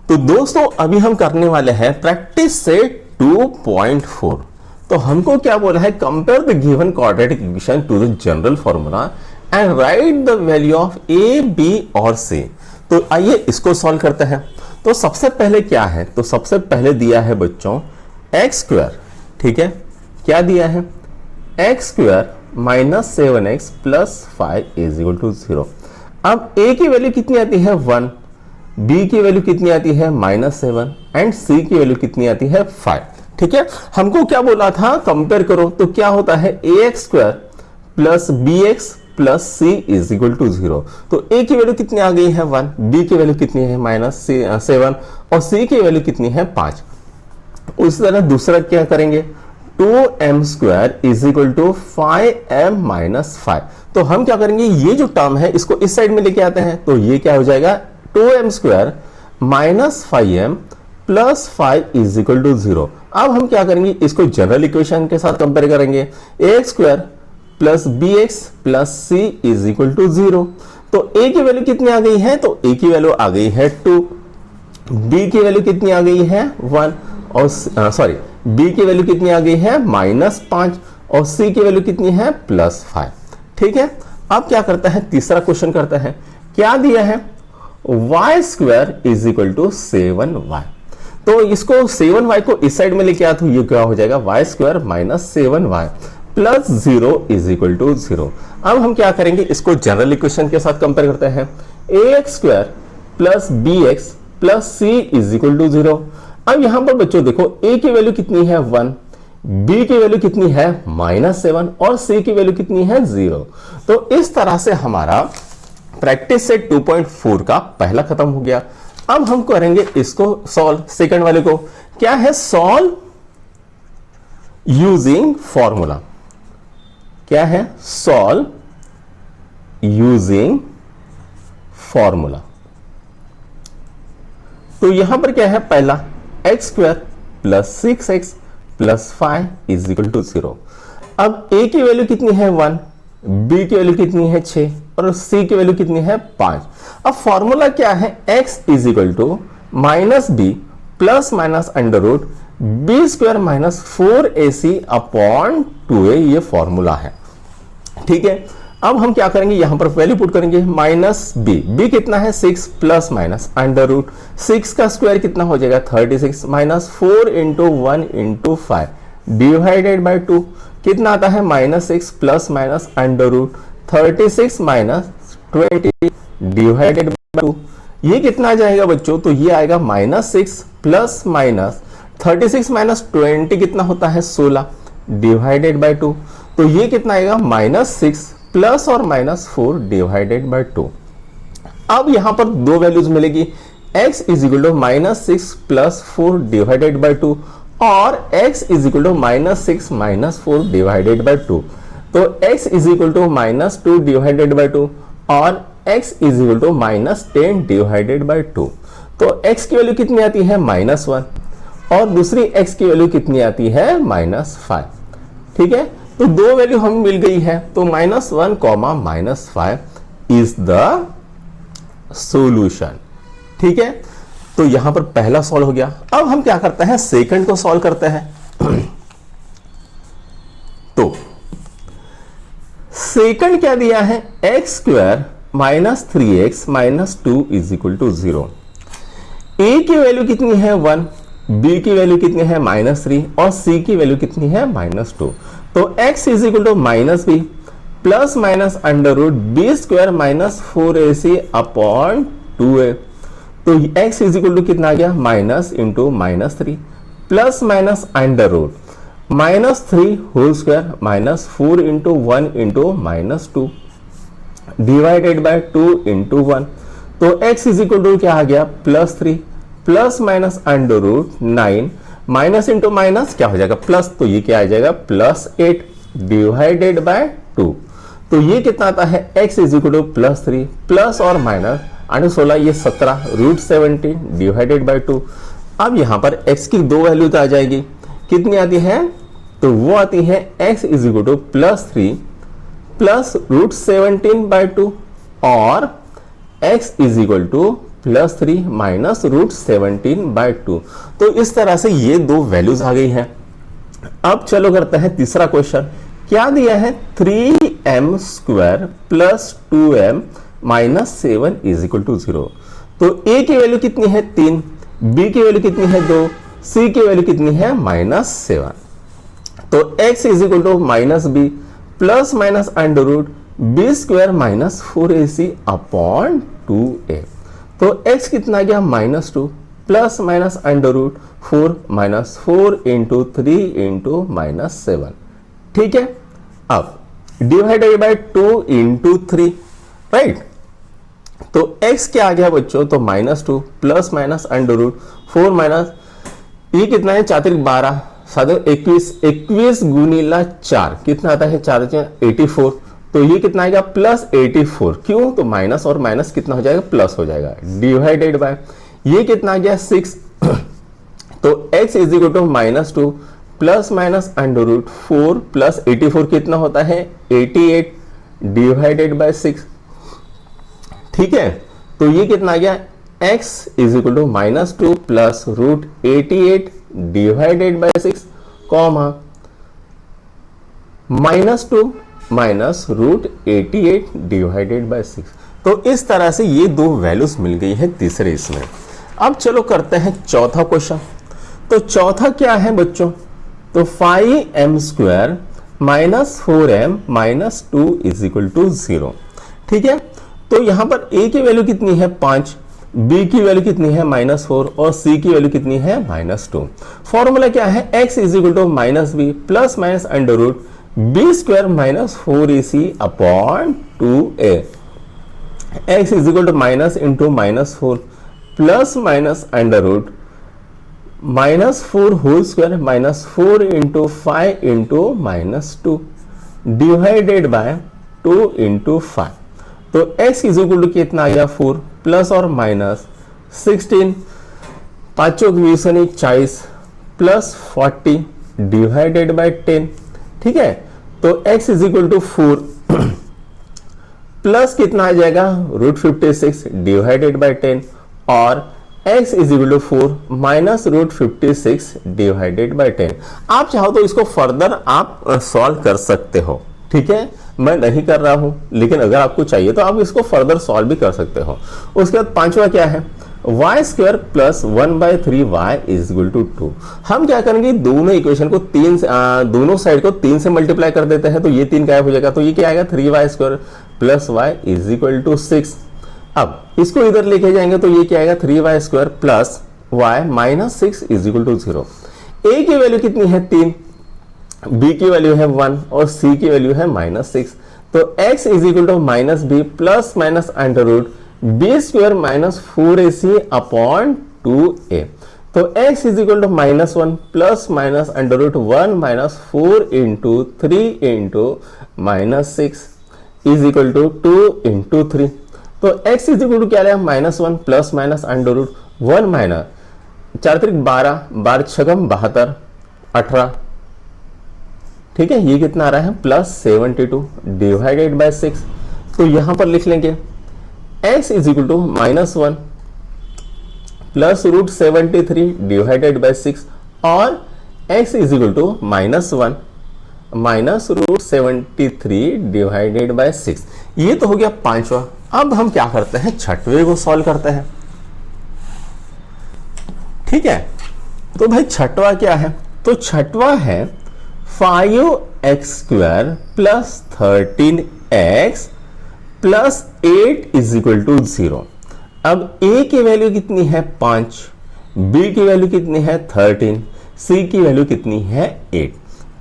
तो दोस्तों अभी हम करने वाले हैं प्रैक्टिस से 2.4। तो हमको क्या बोला है, compare the given quadratic equation to the general formula and write the value of a, b और सी। तो आइए इसको सॉल्व करते हैं। तो सबसे पहले क्या है, तो सबसे पहले दिया है बच्चों एक्स स्क्वायर, ठीक है, क्या दिया है, x square minus 7x plus 5 is equal to 0। अब a की वैल्यू कितनी आती है 1, b की वैल्यू कितनी आती है -7 एंड c की वैल्यू कितनी आती है 5। ठीक है, हमको क्या बोला था, कंपेयर करो। तो क्या होता है ax square plus bx plus c is equal to 0। तो a की वैल्यू कितनी आ गई है 1, b की वैल्यू कितनी है -7 और c की वैल्यू कितनी है 5। उसी तरह दूसरा क्या करेंगे, 2m square is equal to 5m minus 5। तो हम क्या करेंगे, ये जो टर्म है इसको इस साइड में लेके आते हैं। तो ये क्या हो जाएगा 2m square minus 5m plus 5 is equal to 0। अब हम क्या करेंगे, इसको जनरल इक्वेशन के साथ कंपेयर करेंगे, ax square plus bx plus c is equal to 0। तो a की वैल्यू कितनी आ गई है, तो a की वैल्यू आ गई है 2, b की वैल्यू कितनी आ गई है 1 और b की वैल्यू कितनी आ गई है -5 और c की वैल्यू कितनी है +5। ठीक है, अब क्या करता है, तीसरा क्वेश्चन करता है, क्या दिया है y square is equal to 7y। तो इसको 7y को इस साइड में लेके आया तो ये क्या हो जाएगा y square minus 7y plus 0 is equal to 0। अब हम क्या करेंगे, इसको जनरल इक्वेशन के साथ कंपेयर करते हैं, ax square plus bx plus c is equal to 0। अब यहां पर बच्चों देखो a की वैल्यू कितनी है 1, b की वैल्यू कितनी है -7 और c की वैल्यू कितनी है 0। तो इस तरह से हमारा प्रैक्टिस से 2.4 का पहला खत्म हो गया। अब हम करेंगे इसको सॉल्व, सेकंड वाले को, क्या है, सॉल्व यूजिंग फॉर्मूला। क्या है, सॉल्व यूजिंग फॉर्मूला। तो यहां पर क्या है, पहला x square plus 6x plus 5 is equal to 0। अब a की वैल्यू कितनी है 1, b की वैल्यू कितनी है 6 और c की वैल्यू कितनी है 5। अब फॉर्मूला क्या है, x is equal to minus b plus minus under root b square minus 4ac upon 2a, ये फॉर्मूला है। ठीक है, अब हम क्या करेंगे, यहां पर वैल्यू पुट करेंगे, माइनस बी कितना है 6 प्लस माइनस अंडर रूट 6 का स्क्वायर कितना हो जाएगा 36 minus 4 into 1 into 5 divided by 2 कितना आता है -6 plus minus under root 36 minus 20 divided by 2। ये कितना आ जाएगा बच्चों, तो ये आएगा -6 प्लस माइनस 36 माइनस 20 कितना होता है 16 डिवाइडेड बाई 2। तो ये कितना आएगा -6 प्लस और -4 डिवाइडेड बाई 2। अब यहां पर दो वैल्यूज मिलेगी, x is equal to -6 plus 4 divided by 2 और x is equal to -6 minus 4 divided by 2। तो x is equal to -2 divided by 2 और x is equal to -10 divided by 2। तो x की वैल्यू कितनी आती है -1 और दूसरी x की वैल्यू कितनी आती है -5। ठीक है, तो दो वैल्यू हमें मिल गई है। तो -1 -5 इज द सॉल्यूशन। ठीक है, तो यहां पर पहला सॉल्व हो गया। अब हम क्या करते हैं, सेकंड को सॉल्व करते हैं। तो सेकंड क्या दिया है, x square minus 3x minus 2 is equal to 0। A की वैल्यू कितनी है 1, बी की वैल्यू कितनी है -3 और सी की वैल्यू कितनी है -2। तो x is equal to minus b plus minus under root b square minus 4ac upon 2a। तो x इज इक्वल टू कितना आ गया, minus into -3 plus minus under root -3 whole square minus 4 into 1 into -2 divided by 2 into 1। तो x is equal to क्या आ गया, +3 plus minus under root 9 minus into minus क्या हो जाएगा प्लस, तो ये क्या आ जाएगा +8 डिवाइडेड बाय 2। तो ये कितना आता है, x is equal to +3 plus और माइनस 16 ये 17 रूट 17 डिवाइडेड बाय 2। अब यहां पर x की दो वैल्यू तो आ जाएगी, कितनी आती है, तो वो आती है x is equal to +3 plus root 17 by 2 और x is equal to plus 3 minus root 17/2। तो इस तरह से ये दो वैल्यूज आ गई हैं। अब चलो करते हैं तीसरा क्वेश्चन। क्या दिया है 3m square plus 2m minus 7 is equal to 0। तो a की वैल्यू कितनी है 3, b की वैल्यू कितनी है 2, c की वैल्यू कितनी है -7। तो x is equal to minus b plus minus under root b square minus 4ac upon 2a। तो x कितना आ गया -2 plus minus under root 4 minus 4 into 3 into -7। ठीक है, अब डिवाइडेड बाय 2 इंटू 3, राइट। तो x क्या आ गया बच्चों, तो -2 plus minus under root 4 minus ये कितना है 4 3 12 7 21 21 गुनीला 4 कितना आता है 4 84। तो ये कितना आएगा +84। क्यों, तो माइनस और माइनस कितना हो जाएगा प्लस हो जाएगा, डिवाइडेड बाय ये कितना आ गया 6। तो x is equal to -2 plus minus under root 4 plus 84 कितना होता है 88 डिवाइडेड बाय 6। ठीक है, तो ये कितना आ गया x is equal to -2 plus root 88 divided by 6 comma -2 minus root 88 divided by 6। तो इस तरह से ये दो वैल्यूज मिल गई है तीसरे इसमें। अब चलो करते हैं चौथा क्वेश्चन। तो चौथा क्या है बच्चों, तो 5m square minus 4m minus 2 is equal to 0। ठीक है, तो यहां पर a की वैल्यू कितनी है 5, b की वैल्यू कितनी है -4 और c की वैल्यू कितनी है -2। फॉर्मूला क्या है x is equal to -b plus minus under root b square minus 4ac upon 2a। x is equal to minus into -4 plus minus under root -4 whole square -4 into 5 into -2 divided by 2 into 5। तो x is equal to कितना आ गया 4 plus और minus 16 5 20 40 plus 40 divided by 10। ठीक है, तो x is equal to 4 plus कितना आ जाएगा रूट 56 डिवाइडेड बाय 10 और x is equal to 4 minus root 56 divided by 10। आप चाहो तो इसको फर्दर आप सॉल्व कर सकते हो। ठीक है, मैं नहीं कर रहा हूं, लेकिन अगर आपको चाहिए तो आप इसको फर्दर सॉल्व भी कर सकते हो। उसके बाद पांचवा क्या है y square plus 1/3y is equal to 2। हम क्या करेंगे दोनों इक्वेशन को दोनों साइड को 3 से मल्टीप्लाई कर देते हैं, तो ये 3 गायब हो जाएगा। तो ये क्या आएगा 3y square plus y is equal to 6। अब इसको इधर लेके जाएंगे तो ये क्या आएगा 3y square plus y minus 6 is equal to 0। a की वैल्यू कितनी है 3, b की वैल्यू है 1 और c की वैल्यू है -6। तो x is equal to minus b plus minus under root b square minus 4ac upon 2a। तो x is equal to -1 plus minus under root 1 minus 4 into 3 into -6 is equal to 2 into 3। तो x is equal to क्या आया -1 plus minus under root 1 minus 4 3 12 12 छगम 72 18। ठीक है, ये कितना आ रहा है +72 डिवाइडेड बाय 6। तो यहां पर लिख लेंगे x is equal to -1 plus root 73 divided by 6 और x is equal to -1 minus root 73 divided by 6। ये तो हो गया पांचवा। अब हम क्या करते हैं छठवें को सॉल्व करते हैं। ठीक है, तो भाई छठवा क्या है, तो छठवा है 5x square plus 13x plus 8 is equal to 0। अब a की वैल्यू कितनी है 5, b की वैल्यू कितनी है 13, c की वैल्यू कितनी है 8।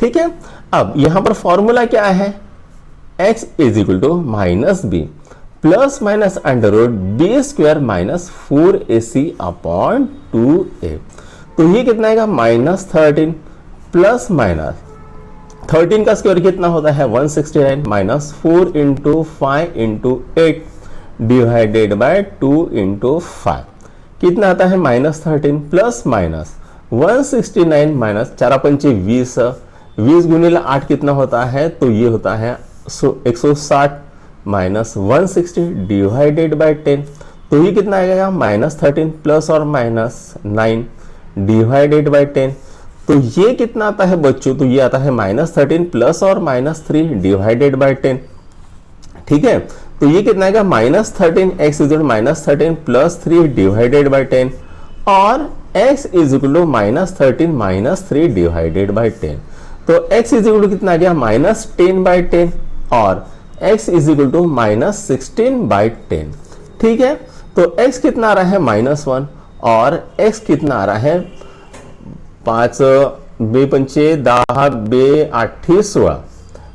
ठीक है, अब यहां पर फॉर्मूला क्या है x is equal to minus b plus minus under root b square minus 4ac upon 2a। तो ये कितना आएगा -13 प्लस माइनस 13 का स्क्वायर कितना होता है 169 minus 4 into 5 into 8 divided by 2 into 5 कितना आता है -13 प्लस माइनस 169 माइनस 4 पंचे 20 20 गुणिले 8 कितना होता है, तो ये होता है 160 माइनस 160 डिवाइडेड बाय 10। तो ये कितना आएगा -13 प्लस और -9 डिवाइडेड बाई 10। तो ये कितना आता है बच्चों, तो ये आता है -13 प्लस और -3 डिवाइडेड बाई 10। ठीक है, तो ये कितना आएगा -13 x is -13 plus 3 divided by 10 और x is equal to -13 -3 divided by 10। तो x इज इक्वल टू कितना आ गया -10 बाई 10 और x is equal to -16 by 10। ठीक है, तो x कितना आ रहा है -1 और x कितना आ रहा है 5 बे पंचे 10 बे 8 16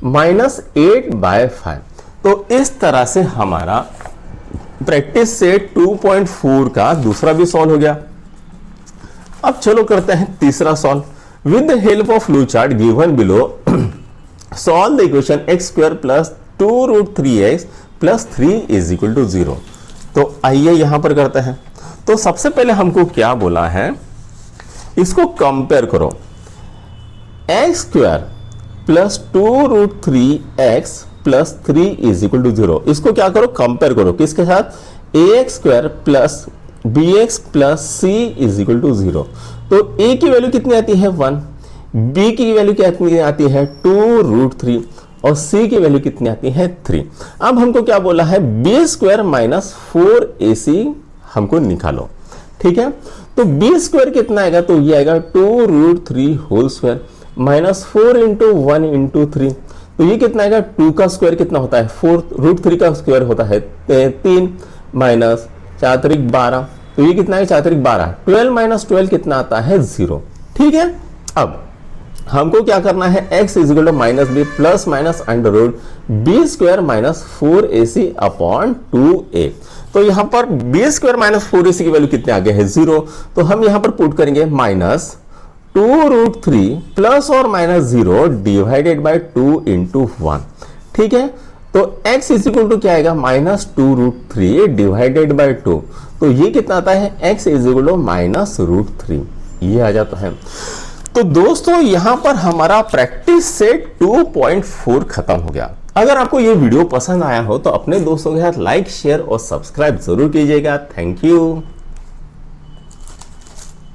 -8 बाय 5। तो इस तरह से हमारा प्रैक्टिस सेट 2.4 का दूसरा भी सॉल्व हो गया। अब चलो करते हैं तीसरा solve. With the help of flow chart given below solve the equation x square plus 2√3x plus 3 is equal to 0। तो आइए यहां पर करते हैं। तो सबसे पहले हमको क्या बोला है, इसको कंपेयर करो। x square plus 2√3x plus 3 is equal to 0। इसको क्या करो, कंपेयर करो किसके साथ, ax square plus bx plus c is equal to 0। तो a की वैल्यू कितनी आती है 1, b की वैल्यू कितनी आती है 2√3 और c की वैल्यू कितनी आती है 3। अब हमको क्या बोला है, b स्क्वायर माइनस 4ac हमको निकालो। ठीक है, तो b स्क्वायर कितना आएगा, तो ये आएगा 2√3 whole square minus 4 into 1 into 3। तो ये कितना आएगा, 2 का स्क्वायर कितना होता है 4√3 का स्क्वायर होता है 3 माइनस 4 त्रिक 12। तो ये कितना है 4 त्रिक 12, 12 माइनस 12 कितना आता है 0। ठीक है, अब हमको क्या करना है, x is equal to minus b plus minus under root b square minus 4ac upon 2a। तो यहां पर बी स्क्वायर माइनस 4ac की वैल्यू कितने आ गए है 0। तो हम यहां पर पुट करेंगे माइनस 2√3 प्लस और माइनस 0 डिवाइडेड बाई 2 इंटू 1। ठीक है, तो x इज इक्वल टू क्या आएगा -2√3 डिवाइडेड बाई 2। तो ये कितना आता है, x इज इक्वल टू -√3 ये आ जाता है। तो दोस्तों यहां पर हमारा प्रैक्टिस सेट 2.4 खत्म हो गया। अगर आपको ये वीडियो पसंद आया हो तो अपने दोस्तों के साथ लाइक शेयर और सब्सक्राइब जरूर कीजिएगा। Thank you.